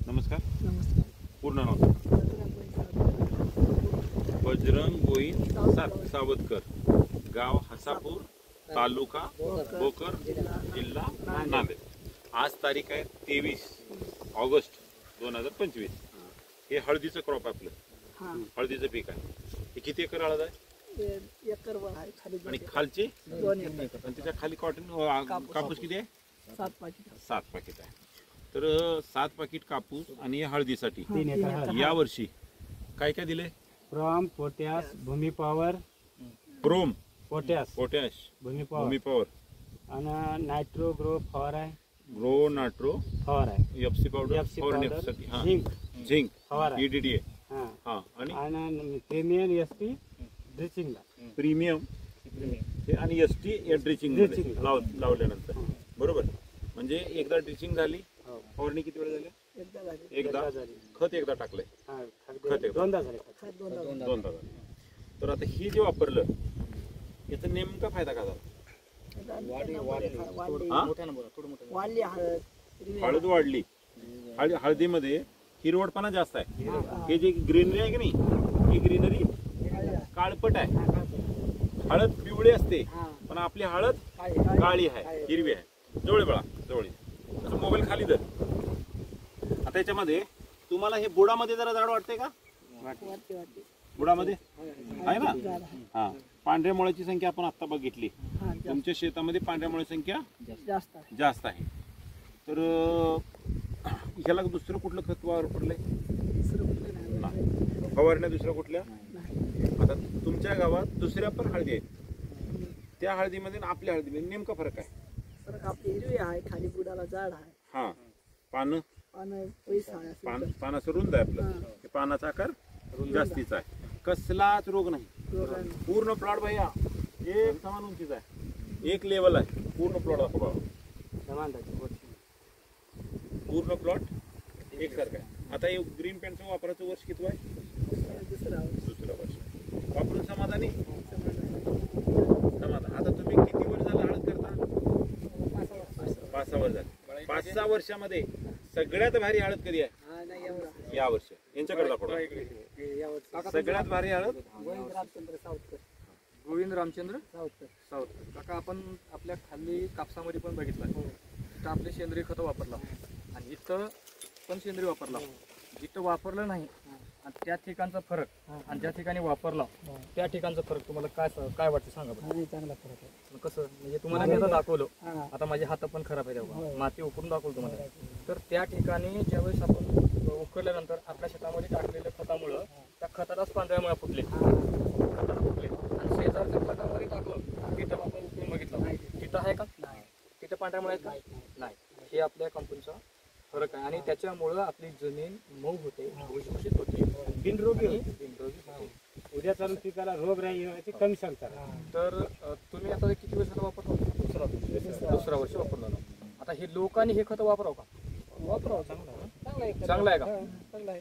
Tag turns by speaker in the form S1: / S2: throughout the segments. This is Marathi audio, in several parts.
S1: नमस्कार.
S2: नमस्कार.
S1: पूर्ण नाव बजरंग गोविंद सावतकर, गाव हसापूर, तालुका भोकर, जिल्हा नांदेड. आज तारीख आहे 23 ऑगस्ट 2025. हे हळदीचं क्रॉप आपलं, हळदीचं पीक आहे. हे किती एकर हळद आहे?
S2: एकर आहे खाली.
S1: आणि खालचे
S2: 2 एकर.
S1: आणि त्याच्या खाली कॉटन कापूस किती आहे?
S2: 7 पाकिट.
S1: 7 पाकिट आहे. तर 7 पाकिट कापूस आणि हळदीसाठी
S3: 3 एकर.
S1: या वर्षी काय काय दिले?
S3: प्रोम, पोटॅश, भूमी पॉवर,
S1: प्रोम,
S3: पोटॅश,
S1: भूमी
S3: भूमी
S1: पॉवर
S3: आणि नायट्रो ग्रो फॉर आहे,
S1: ग्रो नायट्रो
S3: फॉर आहे,
S1: एफसी पावडर
S3: FC
S1: फवारण्यासाठी,
S3: पावडर, झिंक
S1: झिंक
S3: फॉर आहे,
S1: EDDA
S3: हां,
S1: आणि
S3: प्रीमियम एसटी ड्रिचिंगला,
S1: प्रीमियम हे आणि ST या ड्रिचिंग लावल्यानंतर बरोबर. म्हणजे एकदा ड्रिचिंग झाली, फवारणी किती वेळ झाली? एकदा. खत एकदा टाकलंय, खत एकदा,
S3: दोनदा झाले.
S1: दोनदा झाले. तर आता ही जे वापरलं याचा नेमका फायदा काय झाला? हळद वाढली. हळदीमध्ये हिरवटपणा जास्त आहे. हे जे ग्रीनरी आहे की नाही, ही ग्रीनरी काळपट आहे. हळद पिवळी असते पण आपली हळद काळी आहे, हिरवी आहे. जवळ बळा जवळ मोबाईल खाली धर. आता याच्यामध्ये तुम्हाला हे बुडामध्ये जरा जाड वाटते का? बुडामध्ये आहे ना. हा, पांढऱ्या मुळ्याची संख्या आपण आता बघितली. तुमच्या शेतामध्ये पांढऱ्या मुळ्याची संख्या जास्त आहे. तर ह्याला दुसरं कुठलं खत वापरलंय? फवारण्या दुसऱ्या कुठल्या? आता तुमच्या गावात दुसऱ्या पण हळदी आहेत. त्या हळदीमध्ये आणि आपल्या हळदीमध्ये नेमका फरक आहे?
S2: फरक आपली हिरवी आहे, खाली बुडाला जाड आहे.
S1: हा, पानं पानाचं रुंद आहे आपलं. पानाचा आकार जास्तीचा आहे. कसलाच रोग नाही. पूर्ण प्लॉट भैया एक समान उंचीचा आहे, एक लेवल आहे. पूर्ण प्लॉट दाखवा. पूर्ण प्लॉट एकसारखा आहे. आता हे ग्रीन पॅन्टचं वापरायचं वर्ष किती आहे? दुसरं वर्ष. वापरून समाधानी? समाधान. आता तुम्ही किती वर्ष झालं हळद करता? 5-6 वर्ष झाले. 5-6 वर्षामध्ये सगळ्यात भारी हळद कधी आहे? या वर्ष. यांच्याकडे दाखवा. सगळ्यात भारी हळद
S4: गोविंद रामचंद्र सावतकर. काका, आपण आपल्या खाली कापसामध्ये पण बघितलं, इथं आपले सेंद्रिय खतं वापरला आणि इथं पण सेंद्रिय वापरला. जिथं वापरलं नाही आणि त्या ठिकाणचा फरक आणि ज्या ठिकाणी वापरला त्या ठिकाणचा फरक तुम्हाला काय वाटतं सांगा बरं.
S2: चांगला फरक आहे.
S4: कसं म्हणजे तुम्हाला मी आता दाखवलं, आता माझे हात पण खराब आहे तेव्हा माती उकरून दाखवलं तुम्हाला. तर त्या ठिकाणी ज्यावेळेस आपण उकरल्यानंतर आपल्या शेतामध्ये टाकलेल्या खतामुळं त्या खतालाच पांढऱ्या मुळ्या फुटले आणि शेजारच्या खतामध्ये टाकलं, तिथं आपण उकरून बघितलं, तिथं आहे का? तिथं पांढऱ्या मुळ्या आहेत का? नाही. हे आपल्या कंपनीचा फरक आहे आणि त्याच्यामुळं आपली जमीन मऊ होते, भुसभुशीत होते, बिनरोगी होते.
S3: उद्या चालून पिकाला रोग राही येण्याची कमी शक्यता.
S4: तर तुम्ही आता किती वर्षाला वापरतो? दुसरा वर्ष वापरला. आता हे लोकांनी हे खत वापरावं का?
S2: वापरावं.
S4: चांगलं आहे का?
S2: चांगला आहे.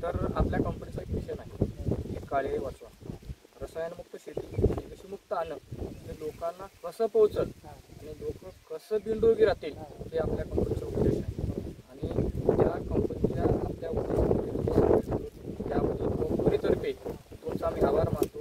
S4: तर आपल्या कंपनीचा एक विषय नाही, हे काळे वाचवा, रसायनमुक्त शेती आणि कृषीमुक्त अन्न हे लोकांना कसं पोहोचल आणि लोक कसं बिनरोगी राहतील हे आपल्या कंपनीचा उद्देश आहे. आणि त्या कंपनीच्या आपल्या उद्देशामध्ये त्याबद्दल कंपनीतर्फे तुमचा आम्ही आभार मानतो.